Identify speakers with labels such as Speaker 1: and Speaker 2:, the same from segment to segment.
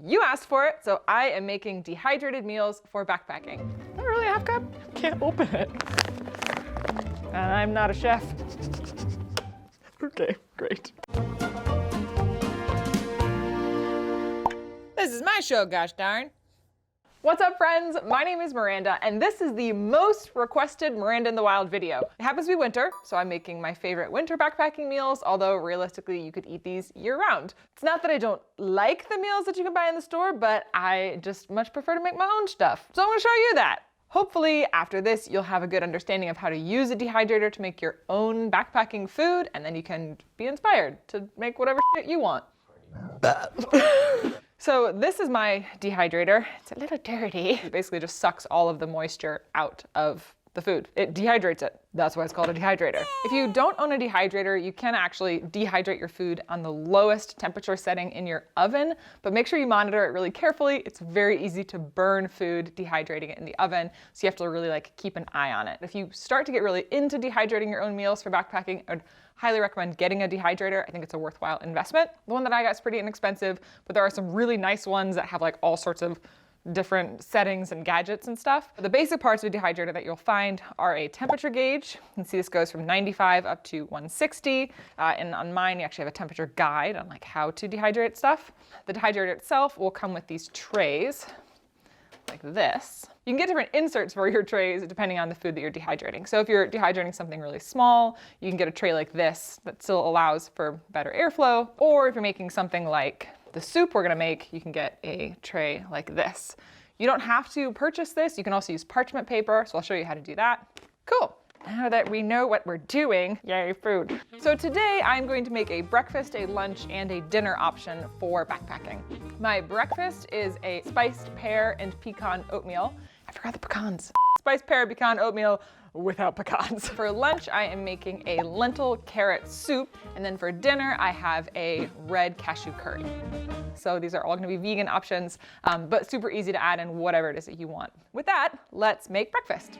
Speaker 1: You asked for it, so I am making dehydrated meals for backpacking. Is that really a half cup? Can't open it. And I'm not a chef. Okay, great. This is my show, gosh darn. What's up, friends? My name is Miranda, and this is the most requested Miranda in the Wild video. It happens to be winter, so I'm making my favorite winter backpacking meals, although realistically you could eat these year-round. It's not that I don't like the meals that you can buy in the store, but I just much prefer to make my own stuff. So I'm gonna show you that. Hopefully after this, you'll have a good understanding of how to use a dehydrator to make your own backpacking food, and then you can be inspired to make whatever shit you want. So this is my dehydrator. It's a little dirty. It basically just sucks all of the moisture out of the food. It dehydrates it. That's why it's called a dehydrator. If you don't own a dehydrator, you can actually dehydrate your food on the lowest temperature setting in your oven, but make sure you monitor it really carefully. It's very easy to burn food dehydrating it in the oven, so you have to really keep an eye on it. If you start to get really into dehydrating your own meals for backpacking, I would highly recommend getting a dehydrator. I think it's a worthwhile investment. The one that I got is pretty inexpensive, but there are some really nice ones that have all sorts of different settings and gadgets and stuff. The basic parts of a dehydrator that you'll find are a temperature gauge. You can see this goes from 95 up to 160. And on mine, you actually have a temperature guide on how to dehydrate stuff. The dehydrator itself will come with these trays like this. You can get different inserts for your trays depending on the food that you're dehydrating. So if you're dehydrating something really small, you can get a tray like this that still allows for better airflow. Or if you're making something like the soup we're gonna make, you can get a tray like this. You don't have to purchase this. You can also use parchment paper, so I'll show you how to do that. Cool. Now that we know what we're doing, yay, food. So today I'm going to make a breakfast, a lunch, and a dinner option for backpacking. My breakfast is a spiced pear and pecan oatmeal. I forgot the pecans. Spiced pear pecan oatmeal without pecans. For lunch, I am making a lentil carrot soup, and then for dinner, I have a red cashew curry. So these are all gonna be vegan options, but super easy to add in whatever it is that you want. With that, let's make breakfast.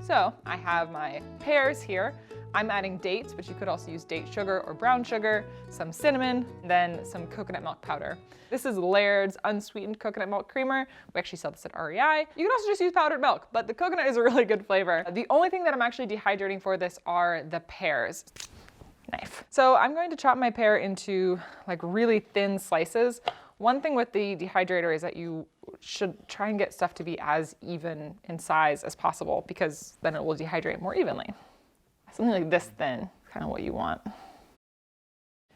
Speaker 1: So I have my pears here. I'm adding dates, but you could also use date sugar or brown sugar, some cinnamon, then some coconut milk powder. This is Laird's Unsweetened Coconut Milk Creamer. We actually sell this at REI. You can also just use powdered milk, but the coconut is a really good flavor. The only thing that I'm actually dehydrating for this are the pears. Knife. So I'm going to chop my pear into really thin slices. One thing with the dehydrator is that you should try and get stuff to be as even in size as possible, because then it will dehydrate more evenly. Something like this thin, kind of what you want.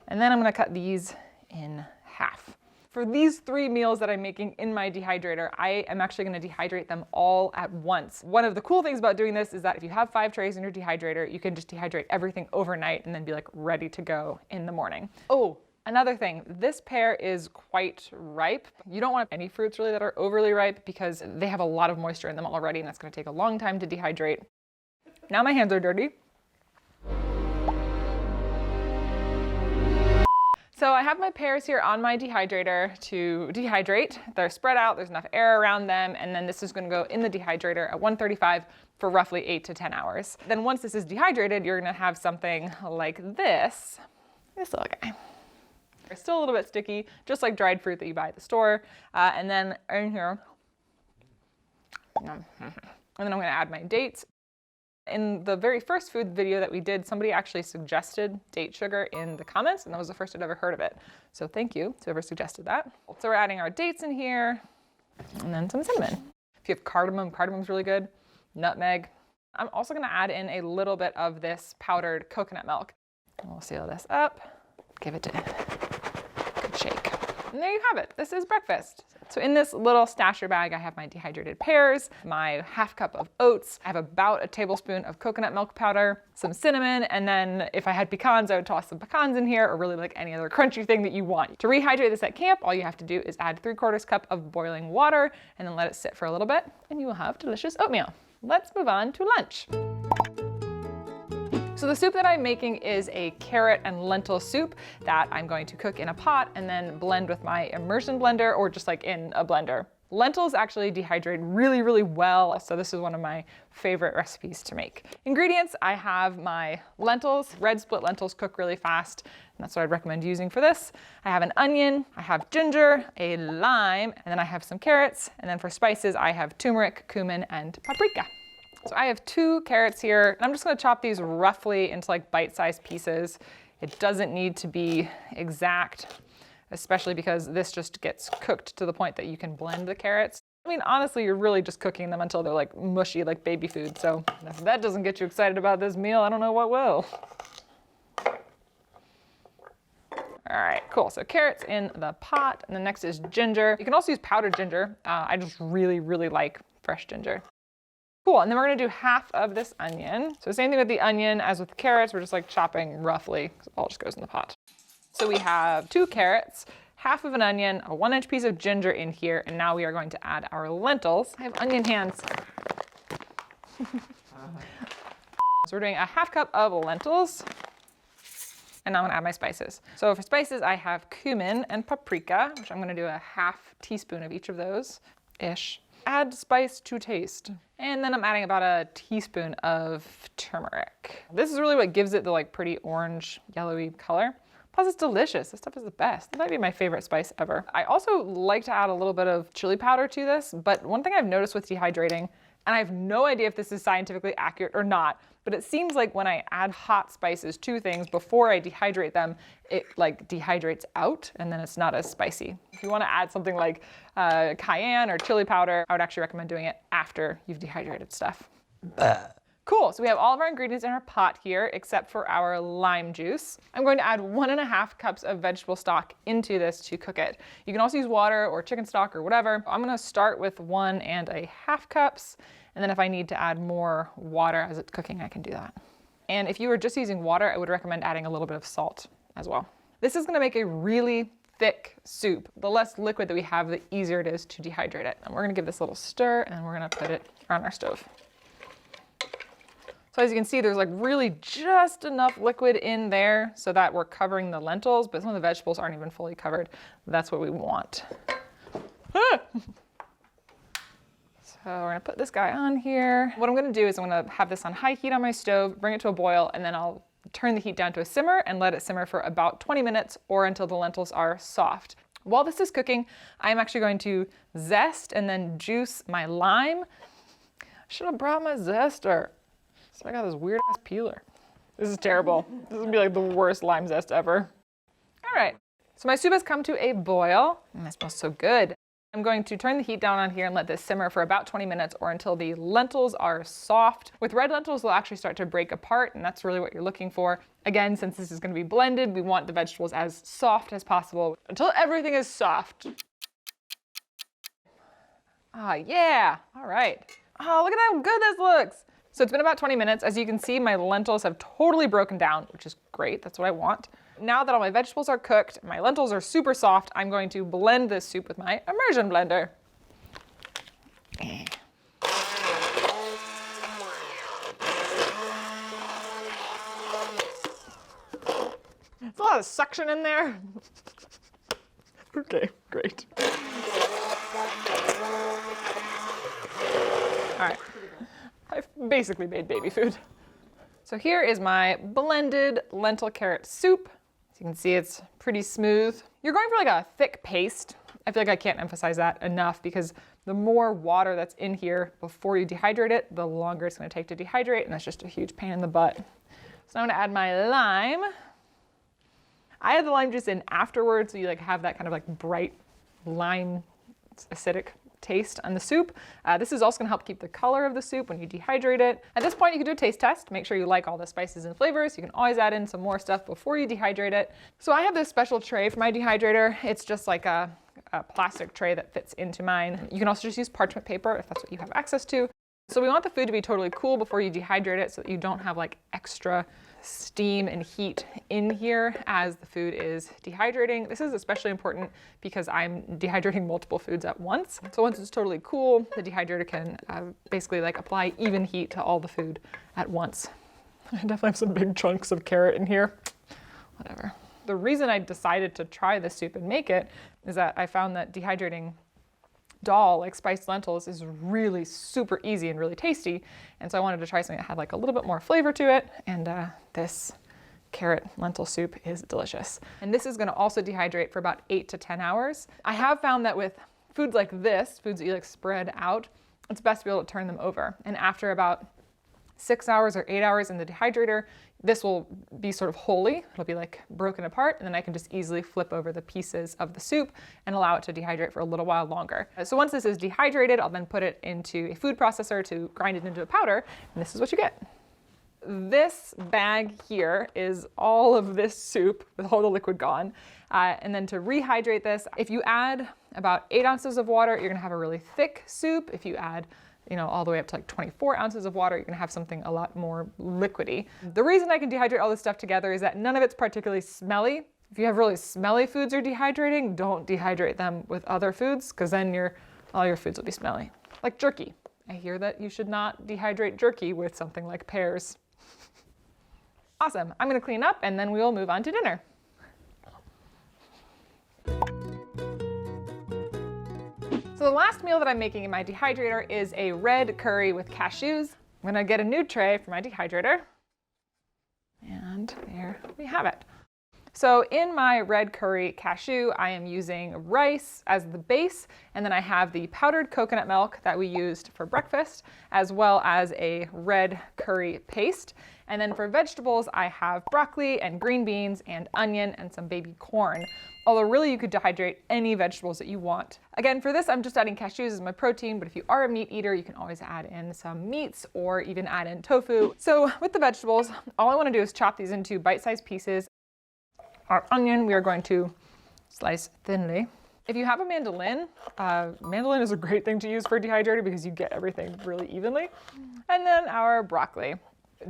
Speaker 1: And then I'm gonna cut these in half. For these 3 meals that I'm making in my dehydrator, I am actually gonna dehydrate them all at once. One of the cool things about doing this is that if you have 5 trays in your dehydrator, you can just dehydrate everything overnight and then be ready to go in the morning. Oh, another thing, this pear is quite ripe. You don't want any fruits really that are overly ripe because they have a lot of moisture in them already, and that's gonna take a long time to dehydrate. Now my hands are dirty. So I have my pears here on my dehydrator to dehydrate. They're spread out, there's enough air around them, and then this is gonna go in the dehydrator at 135 for roughly 8 to 10 hours. Then once this is dehydrated, you're gonna have something like this little guy. It's still a little bit sticky, just like dried fruit that you buy at the store. And then in here, and then I'm gonna add my dates. In the very first food video that we did, somebody actually suggested date sugar in the comments, and that was the first I'd ever heard of it. So thank you to whoever suggested that. So we're adding our dates in here, and then some cinnamon. If you have cardamom, cardamom's really good. Nutmeg. I'm also gonna add in a little bit of this powdered coconut milk. We'll seal this up, give it a good shake. And there you have it. This is breakfast. So in this little stasher bag, I have my dehydrated pears, my half cup of oats, I have about a tablespoon of coconut milk powder, some cinnamon, and then if I had pecans, I would toss some pecans in here, or really any other crunchy thing that you want. To rehydrate this at camp, all you have to do is add 3/4 cup of boiling water and then let it sit for a little bit, and you will have delicious oatmeal. Let's move on to lunch. So the soup that I'm making is a carrot and lentil soup that I'm going to cook in a pot and then blend with my immersion blender, or just in a blender. Lentils actually dehydrate really, really well, so this is one of my favorite recipes to make. Ingredients, I have my lentils. Red split lentils cook really fast, and that's what I'd recommend using for this. I have an onion, I have ginger, a lime, and then I have some carrots, and then for spices, I have turmeric, cumin, and paprika. So I have 2 carrots here, and I'm just gonna chop these roughly into like bite-sized pieces. It doesn't need to be exact, especially because this just gets cooked to the point that you can blend the carrots. I mean, honestly, you're really just cooking them until they're like mushy, like baby food. So if that doesn't get you excited about this meal, I don't know what will. All right, cool. So carrots in the pot, and the next is ginger. You can also use powdered ginger. I just really, really like fresh ginger. Cool, and then we're gonna do half of this onion. So same thing with the onion as with the carrots, we're just like chopping roughly, because it all just goes in the pot. So we have 2 carrots, half of an onion, a 1-inch piece of ginger in here, and now we are going to add our lentils. I have onion hands. So we're doing a half cup of lentils, and now I'm gonna add my spices. So for spices, I have cumin and paprika, which I'm gonna do a half teaspoon of each of those-ish. Add spice to taste. And then I'm adding about a teaspoon of turmeric. This is really what gives it the like pretty orange, yellowy color. Plus it's delicious. This stuff is the best. This might be my favorite spice ever. I also like to add a little bit of chili powder to this, but one thing I've noticed with dehydrating, and I have no idea if this is scientifically accurate or not, but it seems like when I add hot spices to things before I dehydrate them, it like dehydrates out and then it's not as spicy. If you want to add something like cayenne or chili powder, I would actually recommend doing it after you've dehydrated stuff. Cool, so we have all of our ingredients in our pot here except for our lime juice. I'm going to add 1.5 cups of vegetable stock into this to cook it. You can also use water or chicken stock or whatever. I'm gonna start with 1.5 cups, and then if I need to add more water as it's cooking, I can do that. And if you were just using water, I would recommend adding a little bit of salt as well. This is gonna make a really thick soup. The less liquid that we have, the easier it is to dehydrate it. And we're gonna give this a little stir, and then we're gonna put it on our stove. So as you can see, there's like really just enough liquid in there so that we're covering the lentils, but some of the vegetables aren't even fully covered. That's what we want. So we're gonna put this guy on here. What I'm gonna do is I'm gonna have this on high heat on my stove, bring it to a boil, and then I'll turn the heat down to a simmer and let it simmer for about 20 minutes or until the lentils are soft. While this is cooking, I'm actually going to zest and then juice my lime. I should have brought my zester. So I got this weird ass peeler. This is terrible. This is gonna be like the worst lime zest ever. All right, so my soup has come to a boil, and that smells so good. I'm going to turn the heat down on here and let this simmer for about 20 minutes or until the lentils are soft. With red lentils, they'll actually start to break apart, and that's really what you're looking for. Again, since this is gonna be blended, we want the vegetables as soft as possible until everything is soft. Ah, yeah, all right. Oh, look at how good this looks. So it's been about 20 minutes. As you can see, my lentils have totally broken down, which is great. That's what I want. Now that all my vegetables are cooked, my lentils are super soft, I'm going to blend this soup with my immersion blender. There's a lot of suction in there. Okay, great. All right. I've basically made baby food. So here is my blended lentil carrot soup. As you can see, it's pretty smooth. You're going for like a thick paste. I feel like I can't emphasize that enough because the more water that's in here before you dehydrate it, the longer it's gonna take to dehydrate, and that's just a huge pain in the butt. So I'm gonna add my lime. I add the lime juice in afterwards, so you like have that kind of like bright lime acidic taste on the soup. This is also gonna help keep the color of the soup when you dehydrate it. At this point, you can do a taste test. Make sure you like all the spices and flavors. You can always add in some more stuff before you dehydrate it. So I have this special tray for my dehydrator. It's just like a plastic tray that fits into mine. You can also just use parchment paper if that's what you have access to. So we want the food to be totally cool before you dehydrate it so that you don't have like extra steam and heat in here as the food is dehydrating. This is especially important because I'm dehydrating multiple foods at once. So once it's totally cool, the dehydrator can basically like apply even heat to all the food at once. I definitely have some big chunks of carrot in here. Whatever. The reason I decided to try this soup and make it is that I found that dehydrating dal, like spiced lentils, is really super easy and really tasty. And so I wanted to try something that had like a little bit more flavor to it. And this carrot lentil soup is delicious. And this is gonna also dehydrate for about 8 to 10 hours. I have found that with foods like this, foods that you like spread out, it's best to be able to turn them over. And after about 6 hours or 8 hours in the dehydrator, this will be sort of wholly. It'll be like broken apart, and then I can just easily flip over the pieces of the soup and allow it to dehydrate for a little while longer. So once this is dehydrated, I'll then put it into a food processor to grind it into a powder, and this is what you get. This bag here is all of this soup with all the liquid gone. And then to rehydrate this, if you add about 8 ounces of water, you're gonna have a really thick soup. If you add all the way up to like 24 ounces of water, you're gonna have something a lot more liquidy. The reason I can dehydrate all this stuff together is that none of it's particularly smelly. If you have really smelly foods you're dehydrating, don't dehydrate them with other foods, because then all your foods will be smelly. Like jerky. I hear that you should not dehydrate jerky with something like pears. Awesome, I'm gonna clean up and then we will move on to dinner. So the last meal that I'm making in my dehydrator is a red curry with cashews. I'm gonna get a new tray for my dehydrator. And there we have it. So in my red curry cashew, I am using rice as the base, and then I have the powdered coconut milk that we used for breakfast, as well as a red curry paste. And then for vegetables, I have broccoli and green beans and onion and some baby corn. Although really you could dehydrate any vegetables that you want. Again, for this, I'm just adding cashews as my protein, but if you are a meat eater, you can always add in some meats or even add in tofu. So with the vegetables, all I wanna do is chop these into bite-sized pieces. Our onion, we are going to slice thinly. If you have a mandolin, mandolin is a great thing to use for a dehydrator because you get everything really evenly. And then our broccoli.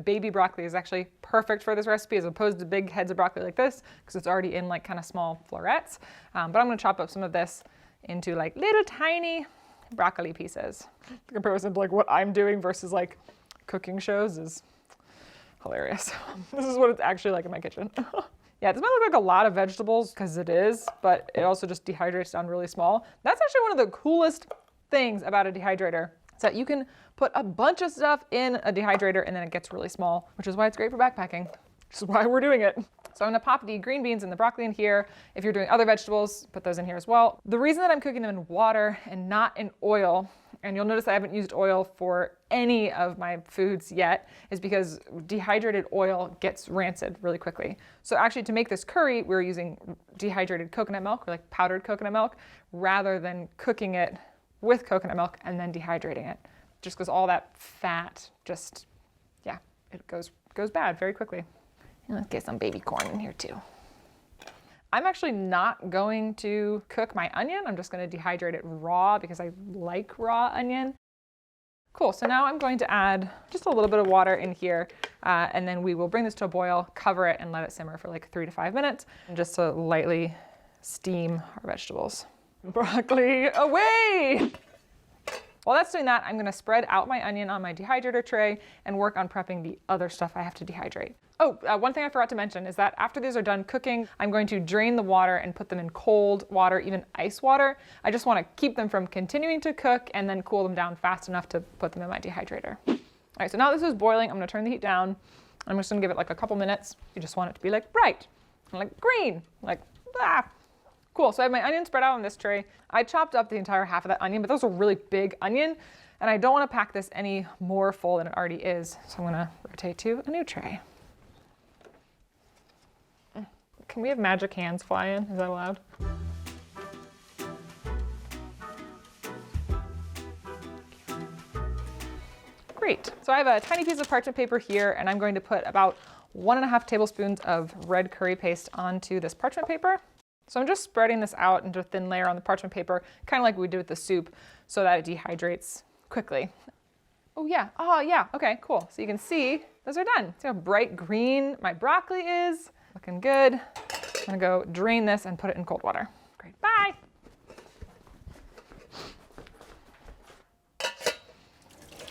Speaker 1: Baby broccoli is actually perfect for this recipe as opposed to big heads of broccoli like this, because it's already in like kind of small florets. But I'm gonna chop up some of this into like little tiny broccoli pieces. The comparison to like what I'm doing versus like cooking shows is hilarious. This is what it's actually like in my kitchen. Yeah, this might look like a lot of vegetables because it is, but it also just dehydrates down really small. That's actually one of the coolest things about a dehydrator. So that you can put a bunch of stuff in a dehydrator and then it gets really small, which is why it's great for backpacking. Which is why we're doing it. So I'm gonna pop the green beans and the broccoli in here. If you're doing other vegetables, put those in here as well. The reason that I'm cooking them in water and not in oil, and you'll notice I haven't used oil for any of my foods yet, is because dehydrated oil gets rancid really quickly. So actually to make this curry, we're using dehydrated coconut milk, or like powdered coconut milk, rather than cooking it with coconut milk and then dehydrating it. Just because all that fat just, yeah, it goes bad very quickly. And let's get some baby corn in here too. I'm actually not going to cook my onion. I'm just going to dehydrate it raw because I like raw onion. Cool, so now I'm going to add just a little bit of water in here and then we will bring this to a boil, cover it and let it simmer for like 3 to 5 minutes just to lightly steam our vegetables. Broccoli away! While that's doing that, I'm gonna spread out my onion on my dehydrator tray and work on prepping the other stuff I have to dehydrate. Oh, one thing I forgot to mention is that after these are done cooking, I'm going to drain the water and put them in cold water, even ice water. I just wanna keep them from continuing to cook and then cool them down fast enough to put them in my dehydrator. All right, so now this is boiling. I'm gonna turn the heat down. I'm just gonna give it like a couple minutes. You just want it to be like bright, like green, like ah. Cool, so I have my onion spread out on this tray. I chopped up the entire half of that onion, but that was a really big onion, and I don't want to pack this any more full than it already is. So I'm gonna rotate to a new tray. Can we have magic hands fly in? Is that allowed? Great, so I have a tiny piece of parchment paper here, and I'm going to put about 1.5 tablespoons of red curry paste onto this parchment paper. So I'm just spreading this out into a thin layer on the parchment paper, kind of like we did with the soup, so that it dehydrates quickly. Oh yeah, okay, cool. So you can see, those are done. See how bright green my broccoli is? Looking good. I'm gonna go drain this and put it in cold water. Great, bye.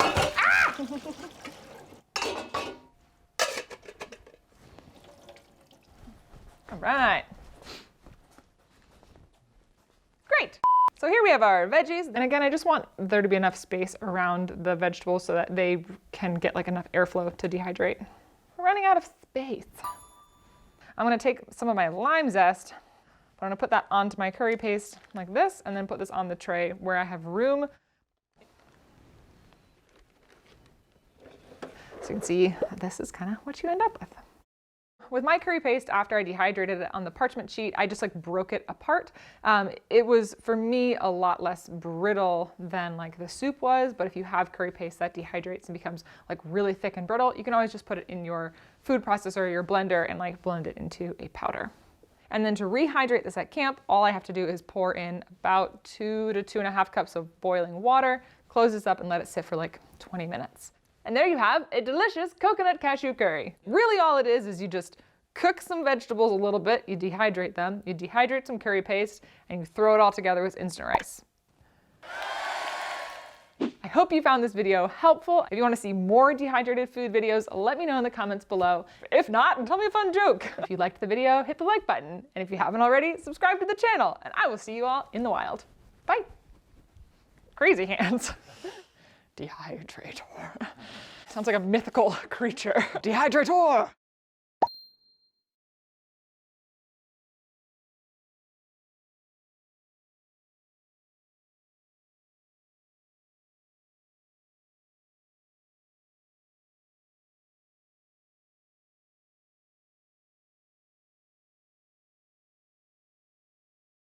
Speaker 1: Ah! All right. Great. So here we have our veggies. And again, I just want there to be enough space around the vegetables so that they can get like enough airflow to dehydrate. We're running out of space. I'm gonna take some of my lime zest. I'm gonna put that onto my curry paste like this, and then put this on the tray where I have room. So you can see this is kind of what you end up with. With my curry paste, after I dehydrated it on the parchment sheet, I just like broke it apart. It was, for me, a lot less brittle than like the soup was, but if you have curry paste that dehydrates and becomes like really thick and brittle, you can always just put it in your food processor, your blender, and like blend it into a powder. And then to rehydrate this at camp, all I have to do is pour in about 2 to 2.5 cups of boiling water, close this up and let it sit for like 20 minutes. And there you have a delicious coconut cashew curry. Really all it is you just cook some vegetables a little bit, you dehydrate them, you dehydrate some curry paste, and you throw it all together with instant rice. I hope you found this video helpful. If you want to see more dehydrated food videos, let me know in the comments below. If not, tell me a fun joke. If you liked the video, hit the like button. And if you haven't already, subscribe to the channel. And I will see you all in the wild. Bye. Crazy hands. Dehydrator. Sounds like a mythical creature. Dehydrator!